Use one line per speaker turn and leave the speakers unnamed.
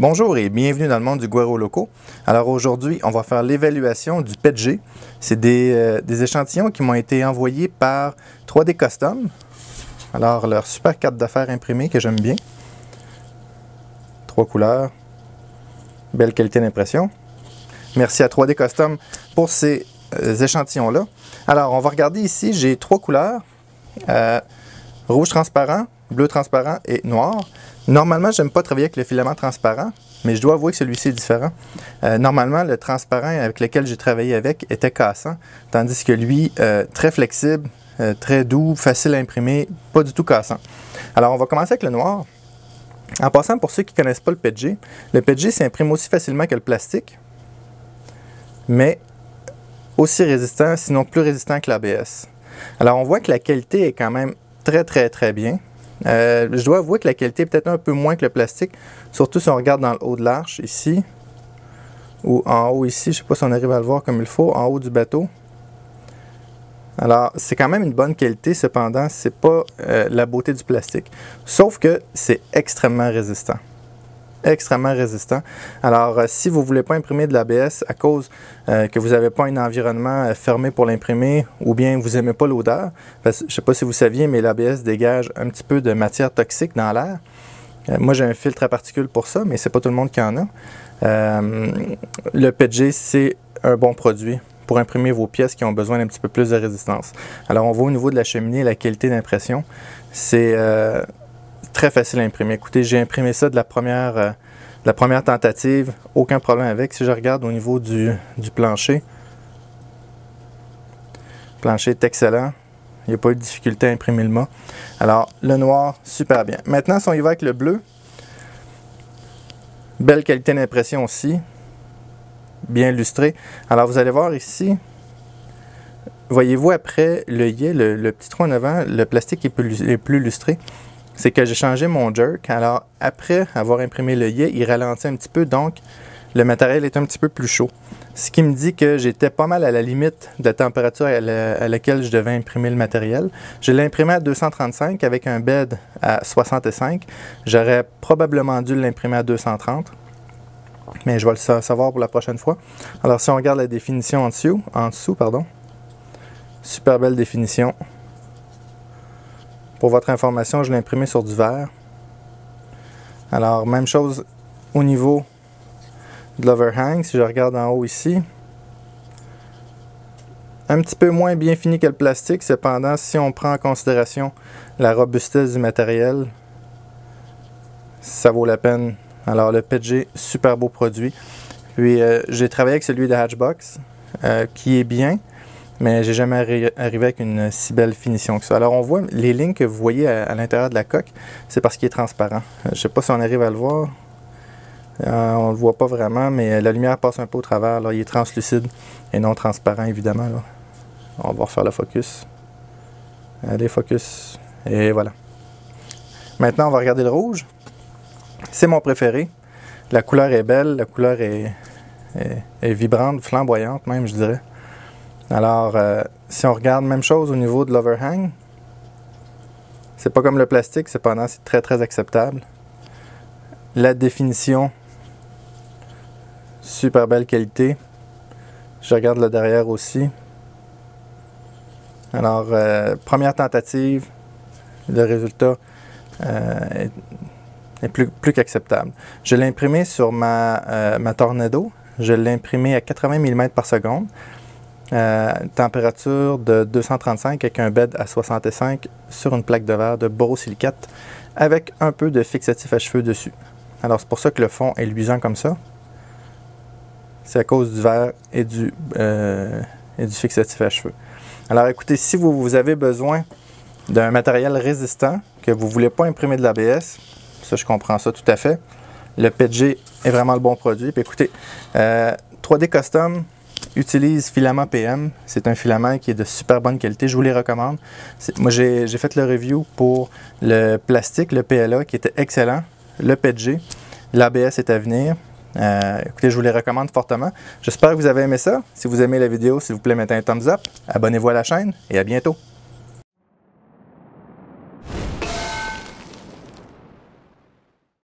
Bonjour et bienvenue dans le monde du Guero Loco. Alors aujourd'hui, on va faire l'évaluation du PETG. C'est des échantillons qui m'ont été envoyés par 3D Custom. Alors leur super carte d'affaires imprimée que j'aime bien. 3 couleurs. Belle qualité d'impression. Merci à 3D Custom pour ces échantillons-là. Alors on va regarder ici, j'ai 3 couleurs. Rouge transparent, bleu transparent et noir. Normalement, j'aime pas travailler avec le filament transparent, mais je dois avouer que celui-ci est différent. Normalement, le transparent avec lequel j'ai travaillé avec était cassant, tandis que lui, très flexible, très doux, facile à imprimer, pas du tout cassant. Alors, on va commencer avec le noir. En passant, pour ceux qui ne connaissent pas le PETG s'imprime aussi facilement que le plastique, mais aussi résistant, sinon plus résistant que l'ABS. Alors, on voit que la qualité est quand même très bien. Je dois avouer que la qualité est peut-être un peu moins que le plastique, surtout si on regarde dans le haut de l'arche, ici, ou en haut ici, je ne sais pas si on arrive à le voir comme il faut, en haut du bateau. Alors, c'est quand même une bonne qualité, cependant, c'est pas la beauté du plastique. Sauf que c'est extrêmement résistant. Extrêmement résistant. Alors, si vous ne voulez pas imprimer de l'ABS à cause que vous n'avez pas un environnement fermé pour l'imprimer ou bien vous n'aimez pas l'odeur, parce que je ne sais pas si vous saviez, mais l'ABS dégage un petit peu de matière toxique dans l'air. Moi, j'ai un filtre à particules pour ça, mais ce n'est pas tout le monde qui en a. Le PETG, c'est un bon produit pour imprimer vos pièces qui ont besoin d'un petit peu plus de résistance. Alors, on voit au niveau de la cheminée, la qualité d'impression, c'est très facile à imprimer. Écoutez, j'ai imprimé ça de la première tentative, aucun problème avec. Si je regarde au niveau du plancher, le plancher est excellent. Il n'y a pas eu de difficulté à imprimer le mât. Alors, le noir, super bien. Maintenant, si on y va avec le bleu, belle qualité d'impression aussi, bien lustré. Alors, vous allez voir ici, voyez-vous après l'œillet, le petit trou en avant, le plastique est plus lustré. C'est que j'ai changé mon jerk. Alors, après avoir imprimé l'œillet, il ralentit un petit peu, donc le matériel est un petit peu plus chaud. Ce qui me dit que j'étais pas mal à la limite de la température à laquelle je devais imprimer le matériel. Je l'ai imprimé à 235 avec un bed à 65. J'aurais probablement dû l'imprimer à 230, mais je vais le savoir pour la prochaine fois. Alors, si on regarde la définition en dessous, super belle définition. Pour votre information, je l'ai imprimé sur du verre. Alors, même chose au niveau de l'overhang. Si je regarde en haut ici, un petit peu moins bien fini que le plastique. Cependant, si on prend en considération la robustesse du matériel, ça vaut la peine. Alors, le PETG, super beau produit. Puis, j'ai travaillé avec celui de Hatchbox, qui est bien. Mais j'ai jamais arrivé avec une si belle finition que ça. Alors on voit les lignes que vous voyez à l'intérieur de la coque, c'est parce qu'il est transparent. Je ne sais pas si on arrive à le voir. On ne le voit pas vraiment, mais la lumière passe un peu au travers. Là. Il est translucide et non transparent, évidemment. Là. On va refaire le focus. Allez, focus. Et voilà. Maintenant, on va regarder le rouge. C'est mon préféré. La couleur est belle, la couleur est vibrante, flamboyante même, je dirais. Alors, si on regarde, même chose au niveau de l'overhang, c'est pas comme le plastique, cependant c'est très acceptable. La définition, super belle qualité. Je regarde le derrière aussi. Alors, première tentative, le résultat est plus qu'acceptable. Je l'ai imprimé sur ma Tornado, je l'ai imprimé à 80 mm par seconde. Température de 235 avec un bed à 65 sur une plaque de verre de borosilicate avec un peu de fixatif à cheveux dessus. Alors c'est pour ça que le fond est luisant comme ça. C'est à cause du verre et du fixatif à cheveux. Alors écoutez, si vous avez besoin d'un matériel résistant, que vous ne voulez pas imprimer de l'ABS, ça je comprends ça tout à fait, le PETG est vraiment le bon produit. Puis écoutez, 3D Custom utilise filament PM. C'est un filament qui est de super bonne qualité. Je vous les recommande. Moi, j'ai fait le review pour le plastique, le PLA, qui était excellent. Le PETG. L'ABS est à venir. Écoutez, je vous les recommande fortement. J'espère que vous avez aimé ça. Si vous aimez la vidéo, s'il vous plaît, mettez un thumbs up. Abonnez-vous à la chaîne et à bientôt.